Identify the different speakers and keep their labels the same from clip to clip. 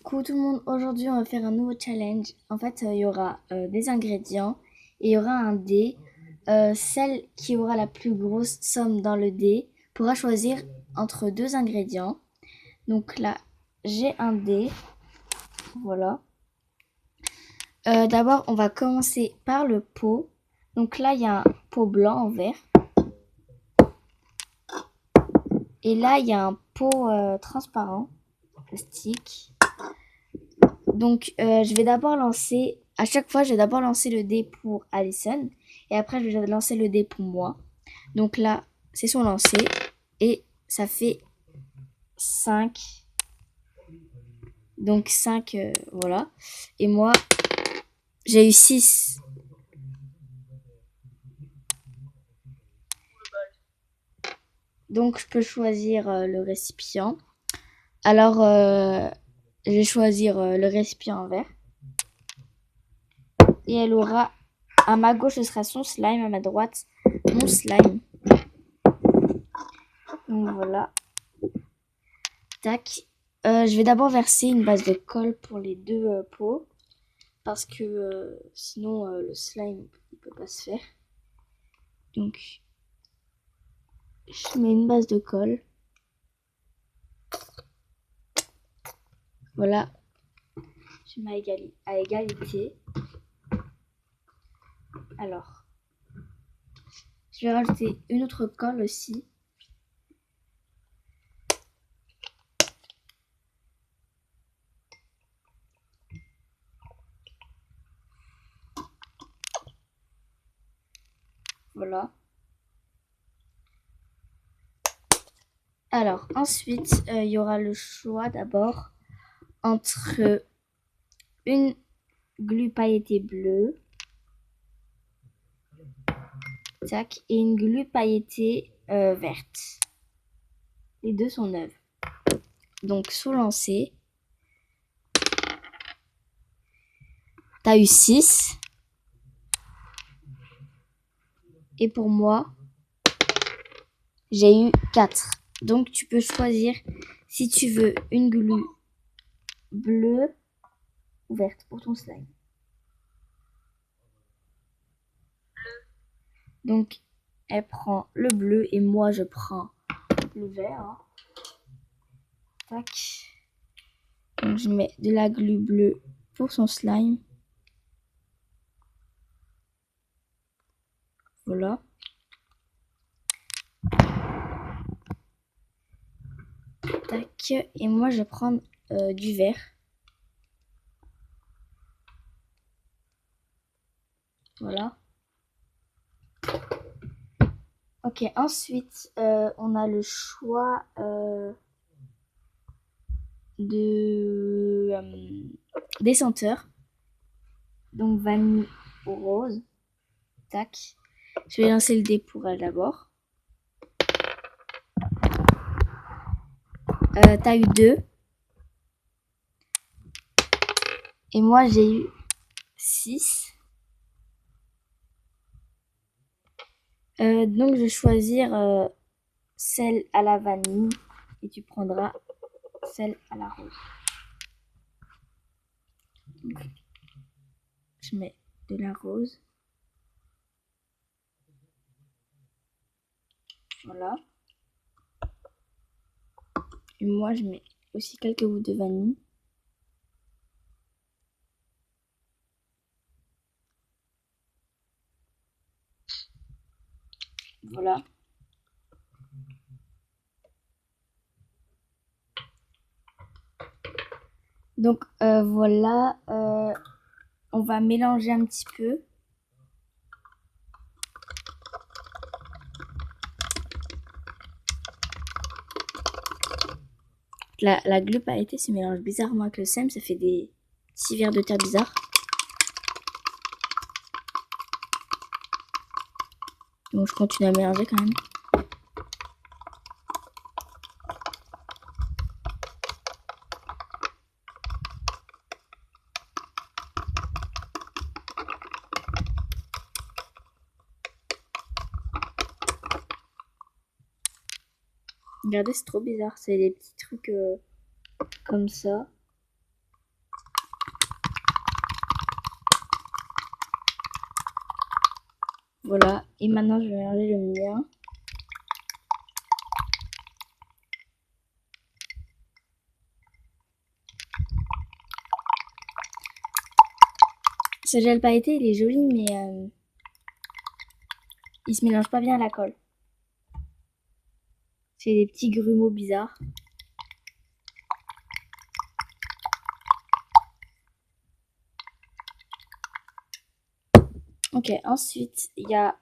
Speaker 1: Coucou tout le monde, aujourd'hui on va faire un nouveau challenge. En fait, il y aura des ingrédients et il y aura un dé. Celle qui aura la plus grosse somme dans le dé pourra choisir entre deux ingrédients. Donc là, j'ai un dé. Voilà. D'abord, on va commencer par le pot. Donc là, il y a un pot blanc en verre. Et là, il y a un pot transparent, plastique. Donc, je vais d'abord lancer, à chaque fois, je vais d'abord lancer le dé pour Alison et après, je vais lancer le dé pour moi. Donc là, c'est son lancé et ça fait 5. Donc 5, voilà. Et moi, j'ai eu 6. Donc, je peux choisir le récipient. Alors, je vais choisir le récipient en verre. Et elle aura, à ma gauche, ce sera son slime, à ma droite, mon slime. Donc voilà. Tac. Je vais d'abord verser une base de colle pour les deux pots. Parce que sinon le slime il peut pas se faire. Donc je mets une base de colle. Voilà. Je mets à égalité. Alors. Je vais rajouter une autre colle aussi. Voilà. Alors, ensuite, il y aura le choix d'abord entre une glu pailletée bleue, tac, et une glu pailletée verte. Les deux sont neuves. Donc, sous lancer, t'as eu 6. Et pour moi, j'ai eu 4. Donc, tu peux choisir si tu veux une glu bleue ou verte pour ton slime. Donc, elle prend le bleu et moi, je prends le vert. Hein. Tac. Donc, je mets de la glu bleue pour son slime. Voilà. Tac. Et moi, je prends du vert. Voilà. Ok, ensuite, on a le choix des senteurs. Donc, vanille ou rose. Tac. Je vais lancer le dé pour elle d'abord. T'as eu 2. Et moi, j'ai eu 6. Donc, je vais choisir celle à la vanille. Et tu prendras celle à la rose. Donc, je mets de la rose. Voilà. Et moi, je mets aussi quelques gouttes de vanille. Voilà. Donc, voilà. On va mélanger un petit peu. La glu pailletée se mélange bizarrement avec le sème. Ça fait des petits vers de terre bizarres. Donc, je continue à mélanger quand même. Regardez, c'est trop bizarre. C'est des petits trucs comme ça. Voilà. Et maintenant, je vais mélanger le mien. Ce gel pailleté, il est joli, mais il se mélange pas bien à la colle. C'est des petits grumeaux bizarres. Ok, ensuite, il y a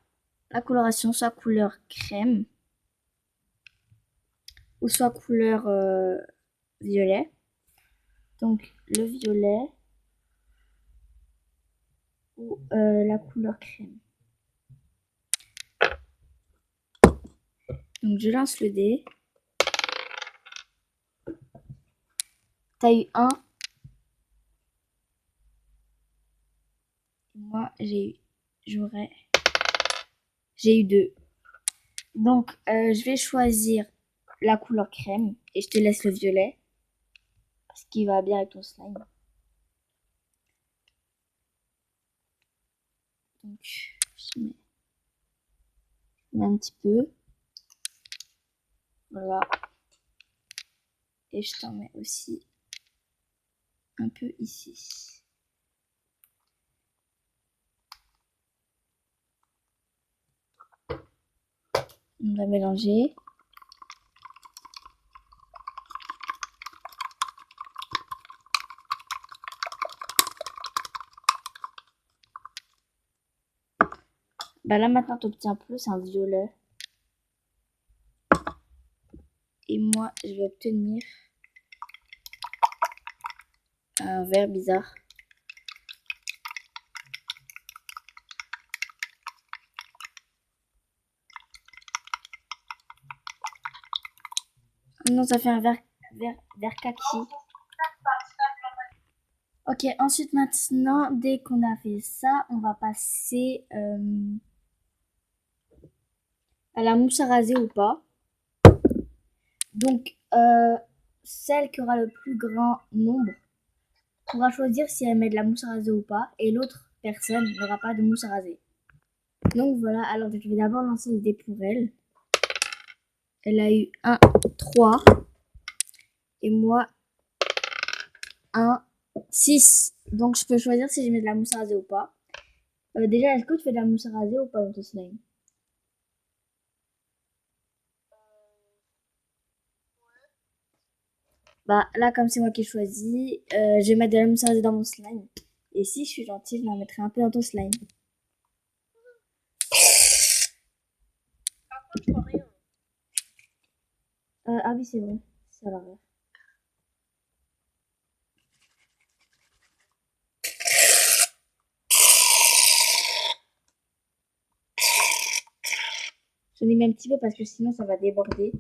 Speaker 1: la coloration, soit couleur crème, ou soit couleur violet. Donc, le violet ou la couleur crème. Donc, je lance le dé. T'as eu 1. Moi, j'ai eu 2. Donc, je vais choisir la couleur crème et je te laisse le violet parce qu'il va bien avec ton slime. Donc, je mets un petit peu. Voilà. Et je t'en mets aussi un peu ici. On va mélanger. Bah là maintenant tu obtiens plus un violet. Et moi je vais obtenir un vert bizarre. Non, ça fait un vert kaki. Ok, ensuite maintenant, dès qu'on a fait ça, on va passer à la mousse à raser ou pas. Donc, celle qui aura le plus grand nombre pourra choisir si elle met de la mousse à raser ou pas, et l'autre personne n'aura pas de mousse à raser. Donc voilà, alors je vais d'abord lancer le dé pour elle. Elle a eu 1, 3, et moi 1, 6. Donc je peux choisir si je mets de la mousse à raser ou pas. Déjà, est-ce que tu fais de la mousse à raser ou pas dans ton slime? Bah là, comme c'est moi qui ai choisi, je vais mettre de la mousse à raser dans mon slime. Et si je suis gentille, je la mettrai un peu dans ton slime. Ah oui, c'est vrai. C'est à l'envers. J'en ai mis un petit peu parce que sinon ça va déborder.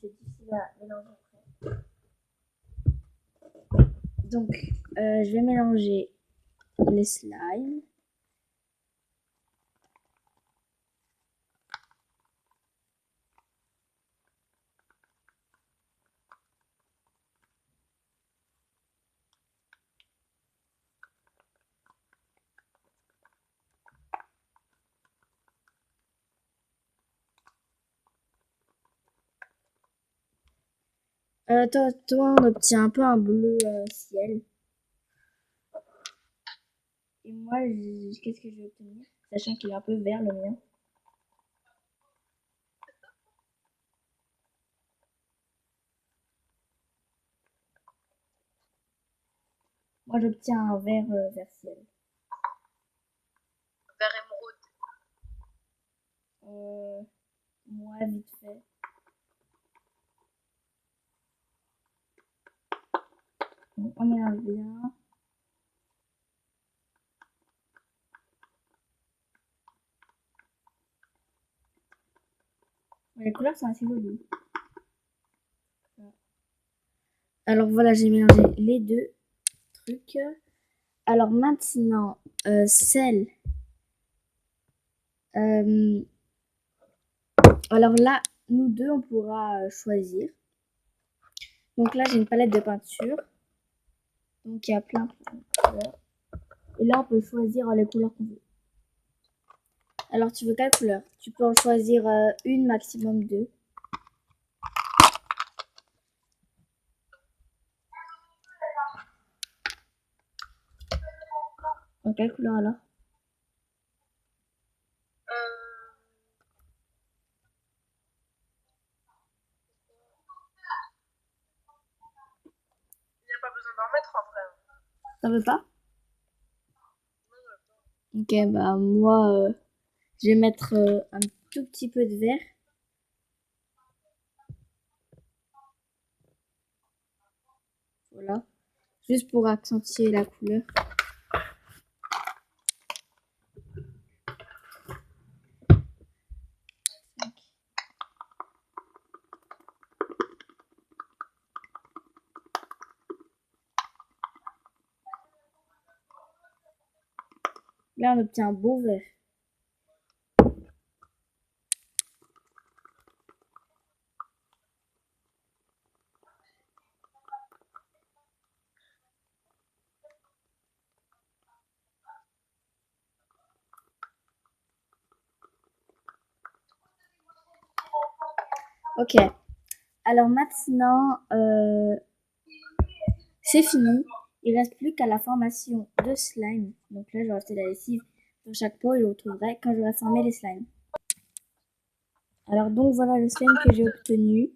Speaker 1: C'est difficile à mélanger après. Donc, je vais mélanger les slimes. Toi, on obtient un peu un bleu ciel. Et moi, qu'est-ce que je vais obtenir? Sachant qu'il est un peu vert le mien. Moi, j'obtiens un vert vert ciel.
Speaker 2: Vert émeraude.
Speaker 1: Moi, vite fait. Donc, on mélange bien. Les couleurs sont assez jolies. Alors voilà, j'ai mélangé les deux trucs. Alors maintenant, sel. Alors là, nous deux, on pourra choisir. Donc là, j'ai une palette de peinture. Donc il y a plein de couleurs. Et là, on peut choisir les couleurs qu'on veut. Alors, tu veux quelle couleur? Tu peux en choisir une, maximum deux. En quelle couleur alors?
Speaker 2: Il n'y a pas besoin d'en mettre en vrai.
Speaker 1: Ça veut pas? Ok, bah moi, je vais mettre un tout petit peu de vert. Voilà. Juste pour accentuer la couleur. Là, on obtient un beau vert. Ok. Alors maintenant, c'est fini. Il reste plus qu'à la formation de slime. Donc là, je vais rajouter la lessive sur chaque pot et je le retrouverai quand j'aurai formé les slimes. Alors donc voilà le slime que j'ai obtenu.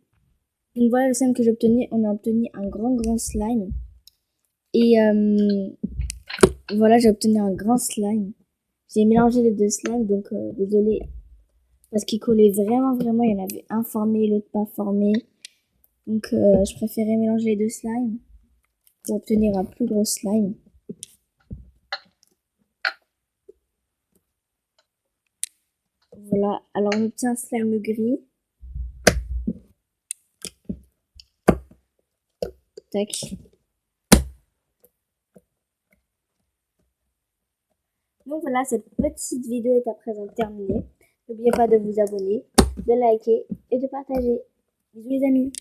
Speaker 1: Donc voilà le slime que j'ai obtenu. On a obtenu un grand slime. Et voilà, j'ai obtenu un grand slime. J'ai mélangé les deux slimes, donc désolé. Parce qu'ils collaient vraiment. Il y en avait un formé, l'autre pas formé. Donc je préférais mélanger les deux slimes pour obtenir un plus gros slime. Voilà, alors on obtient un slime gris. Tac. Donc voilà, cette petite vidéo est à présent terminée. N'oubliez pas de vous abonner, de liker et de partager. Bisous les amis.